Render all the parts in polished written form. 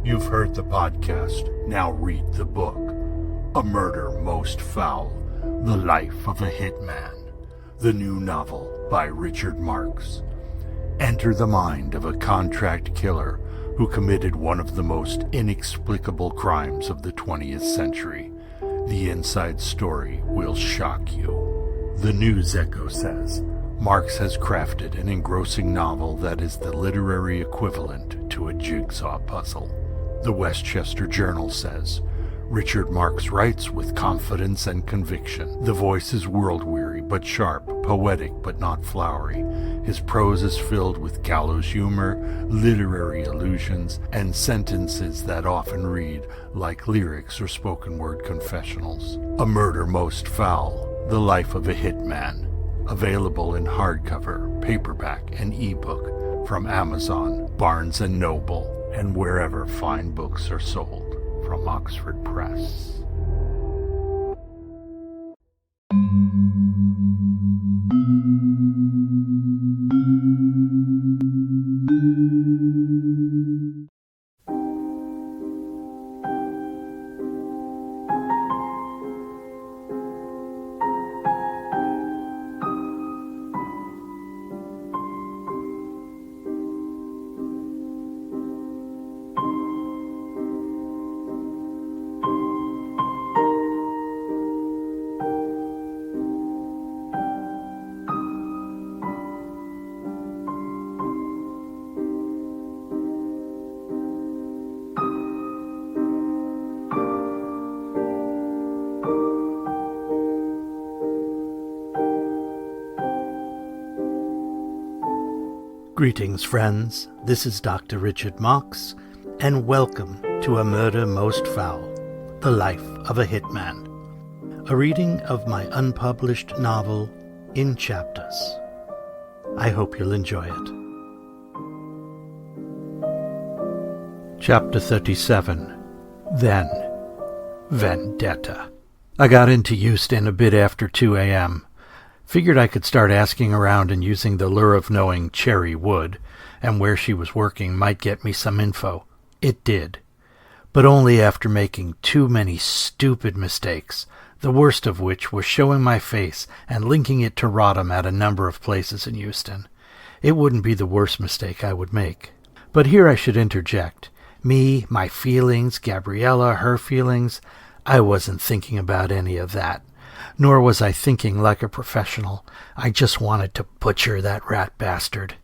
You've heard the podcast, now read the book. A Murder Most Foul, The Life of a Hitman. The new novel by Richard Marx. Enter the mind of a contract killer who committed one of the most inexplicable crimes of the 20th century. The inside story will shock you. The News Echo says, Marx has crafted an engrossing novel that is the literary equivalent to a jigsaw puzzle. The Westchester Journal says, Richard Marx writes with confidence and conviction. The voice is world-weary but sharp, poetic but not flowery. His prose is filled with gallows humor, literary allusions, and sentences that often read like lyrics or spoken-word confessionals. A Murder Most Foul, The Life of a Hitman. Available in hardcover, paperback, and ebook from Amazon, Barnes & Noble, and wherever fine books are sold. From Oxford Press. Greetings, friends. This is Dr. Richard Marx, and welcome to A Murder Most Foul, The Life of a Hitman, a reading of my unpublished novel in chapters. I hope you'll enjoy it. Chapter 37. Then, Vendetta. I got into Houston a bit after 2 a.m., Figured I could start asking around and using the lure of knowing Cherry would, and where she was working might get me some info. It did. But only after making too many stupid mistakes, the worst of which was showing my face and linking it to Rodham at a number of places in Houston. It wouldn't be the worst mistake I would make. But here I should interject. Me, my feelings, Gabriella, her feelings, I wasn't thinking about any of that. Nor was I thinking like a professional. I just wanted to butcher that rat bastard.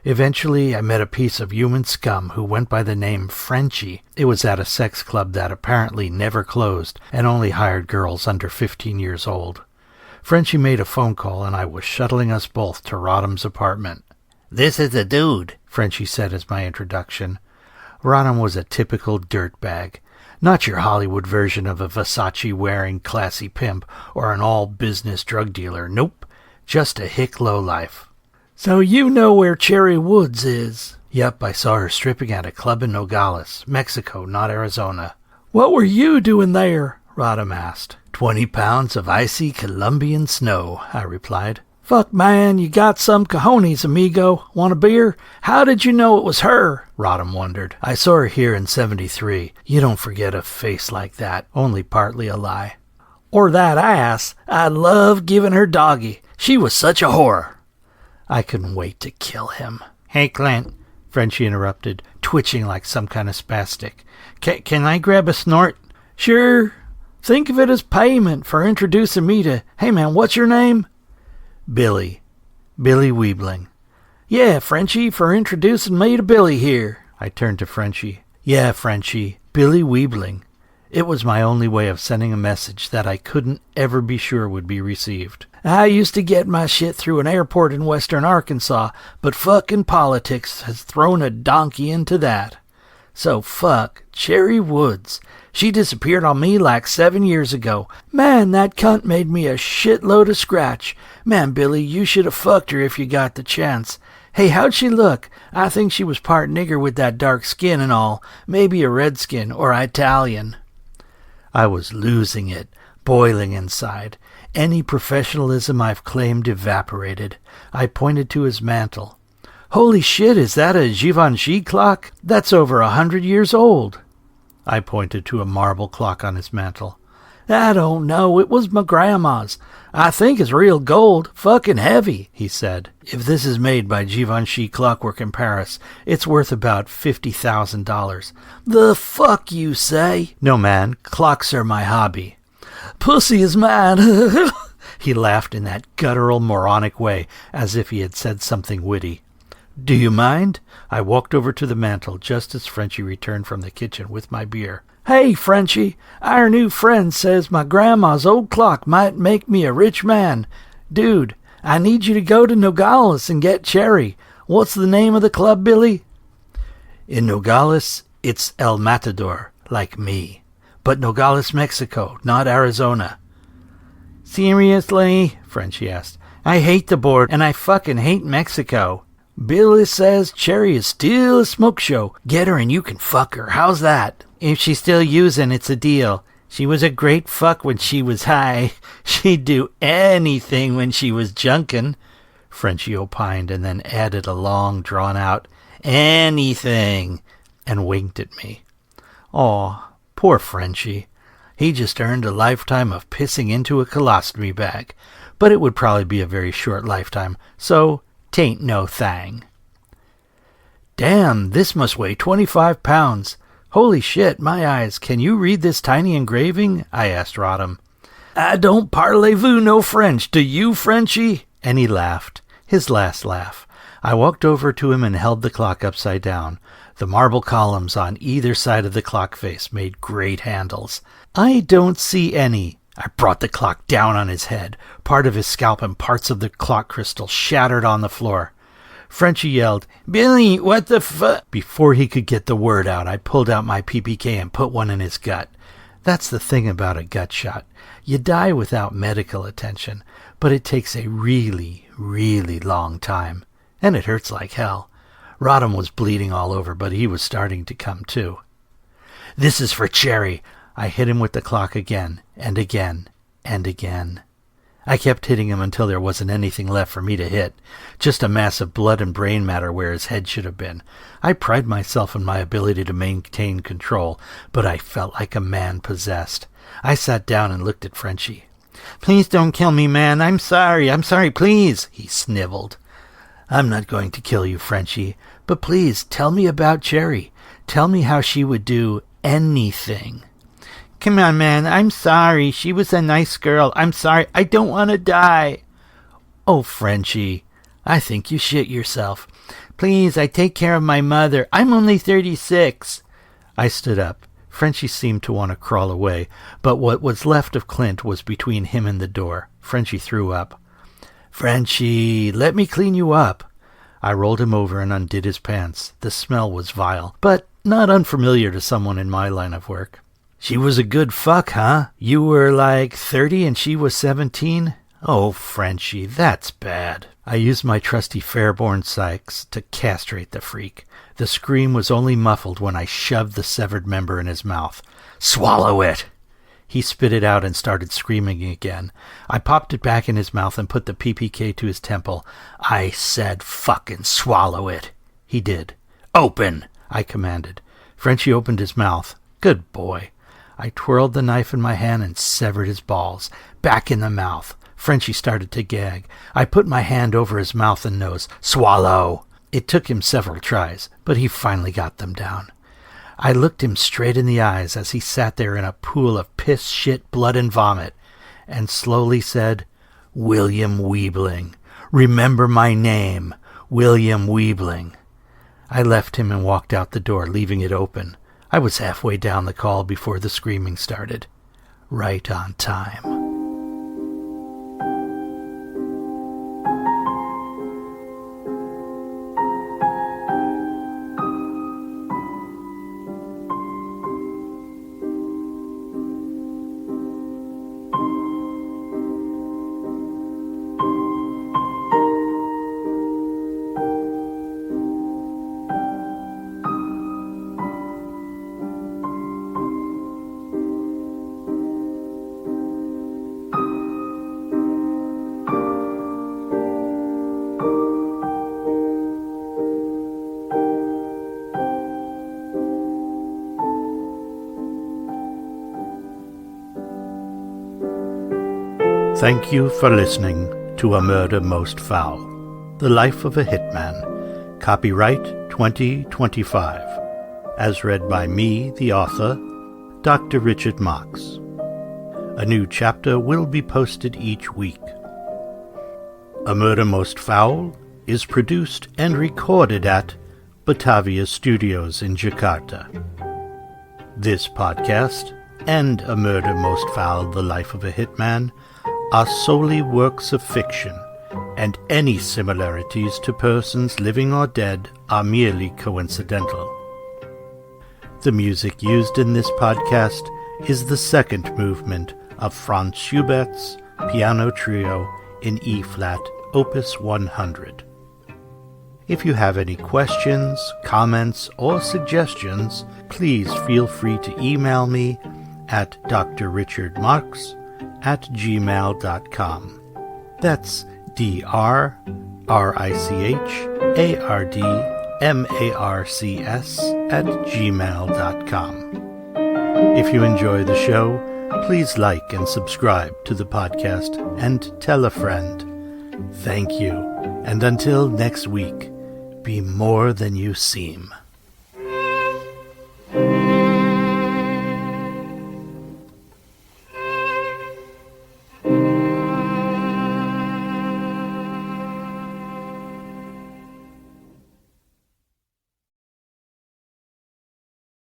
Eventually, I met a piece of human scum who went by the name Frenchy. It was at a sex club that apparently never closed and only hired girls under 15 years old. Frenchy made a phone call and I was shuttling us both to Rodham's apartment. "This is the dude," Frenchy said as my introduction. Rodham was a typical dirtbag. Not your Hollywood version of a Versace-wearing classy pimp or an all-business drug dealer. Nope, just a hick lowlife. "So you know where Cherry Woods is?" "Yep, I saw her stripping at a club in Nogales, Mexico, not Arizona." "What were you doing there?" Rodham asked. 20 pounds of icy Colombian snow," I replied. "Fuck, man, you got some cojones, amigo. Want a beer? How did you know it was her?" Rodham wondered. "I saw her here in 73. You don't forget a face like that. Only partly a lie." "Or that ass. I love giving her doggy. She was such a whore." I couldn't wait to kill him. "Hey, Clint," Frenchy interrupted, twitching like some kind of spastic. Can I grab a snort?" "Sure. Think of it as payment for introducing me to... Hey, man, what's your name?" "Billy Weebling." "Yeah, Frenchy, for introducing me to Billy here." I turned to Frenchy. "Yeah, Frenchy, Billy Weebling." It was my only way of sending a message that I couldn't ever be sure would be received. "I used to get my shit through an airport in western Arkansas, but fucking politics has thrown a donkey into that. So fuck, Cherry Woods. She disappeared on me like 7 years ago. Man, that cunt made me a shitload of scratch. Man, Billy, you should have fucked her if you got the chance. Hey, how'd she look? I think she was part nigger with that dark skin and all. Maybe a redskin or Italian." I was losing it, boiling inside. Any professionalism I've claimed evaporated. I pointed to his mantle. "Holy shit, is that a Givenchy clock? That's over 100 years old." I pointed to a marble clock on his mantel. I don't know. It was my grandma's. I think it's real gold. Fucking heavy, he said. If this is made by Givenchy Clockwork in Paris, it's worth about $50,000. The fuck you say? No, man. Clocks are my hobby. Pussy is mine. He laughed in that guttural, moronic way, as if he had said something witty. Do you mind? I walked over to the mantel just as Frenchy returned from the kitchen with my beer. Hey, Frenchy, our new friend says my grandma's old clock might make me a rich man. Dude, I need you to go to Nogales and get Cherry. What's the name of the club, Billy? In Nogales, it's El Matador, like me. But Nogales, Mexico, not Arizona. Seriously? Frenchy asked. I hate the board, and I fucking hate Mexico. Billy says Cherry is still a smoke show. Get her and you can fuck her. How's that? If she's still using, it's a deal. She was a great fuck when she was high. She'd do anything when she was junkin', Frenchy opined, and then added a long, drawn-out, anything, and winked at me. Aw, poor Frenchy. He just earned a lifetime of pissing into a colostomy bag, but it would probably be a very short lifetime, so 'tain't no thang. Damn, this must weigh 25 pounds. Holy shit, my eyes, can you read this tiny engraving? I asked Rodham. I don't parlez-vous no French, do you, Frenchy? And he laughed, his last laugh. I walked over to him and held the clock upside down. The marble columns on either side of the clock face made great handles. I don't see any. I brought the clock down on his head. Part of his scalp and parts of the clock crystal shattered on the floor. Frenchy yelled, Billy, what the fuck? Before he could get the word out, I pulled out my PPK and put one in his gut. That's the thing about a gut shot. You die without medical attention, but it takes a really, really long time. And it hurts like hell. Rodham was bleeding all over, but he was starting to come to. This is for Cherry. I hit him with the clock again, and again, and again. I kept hitting him until there wasn't anything left for me to hit, just a mass of blood and brain matter where his head should have been. I pride myself on my ability to maintain control, but I felt like a man possessed. I sat down and looked at Frenchy. Please don't kill me, man. I'm sorry, please, he sniveled. I'm not going to kill you, Frenchy, but please tell me about Cherry. Tell me how she would do anything. Come on, man, I'm sorry. She was a nice girl. I'm sorry. I don't want to die. Oh, Frenchy, I think you shit yourself. Please, I take care of my mother. I'm only 36. I stood up. Frenchy seemed to want to crawl away, but what was left of Clint was between him and the door. Frenchy threw up. Frenchy, let me clean you up. I rolled him over and undid his pants. The smell was vile, but not unfamiliar to someone in my line of work. She was a good fuck, huh? You were like 30 and she was 17? Oh, Frenchy, that's bad. I used my trusty Fairborn Sykes to castrate the freak. The scream was only muffled when I shoved the severed member in his mouth. Swallow it! He spit it out and started screaming again. I popped it back in his mouth and put the PPK to his temple. I said fucking swallow it. He did. Open! I commanded. Frenchy opened his mouth. Good boy. I twirled the knife in my hand and severed his balls. Back in the mouth. Frenchy started to gag. I put my hand over his mouth and nose. Swallow! It took him several tries, but he finally got them down. I looked him straight in the eyes as he sat there in a pool of piss, shit, blood, and vomit, and slowly said, William Weebling. Remember my name, William Weebling. I left him and walked out the door, leaving it open. I was halfway down the call before the screaming started. Right on time. Thank you for listening to A Murder Most Foul, The Life of a Hitman, copyright 2025, as read by me, the author, Dr. Richard Marks. A new chapter will be posted each week. A Murder Most Foul is produced and recorded at Batavia Studios in Jakarta. This podcast and A Murder Most Foul, The Life of a Hitman are solely works of fiction, and any similarities to persons living or dead are merely coincidental. The music used in this podcast is the second movement of Franz Schubert's Piano Trio in E-flat, Opus 100. If you have any questions, comments, or suggestions, please feel free to email me at drrichardmarks@gmail.com. That's drrichardmarcs@gmail.com. If you enjoy the show, please like and subscribe to the podcast and tell a friend. Thank you, and until next week, be more than you seem.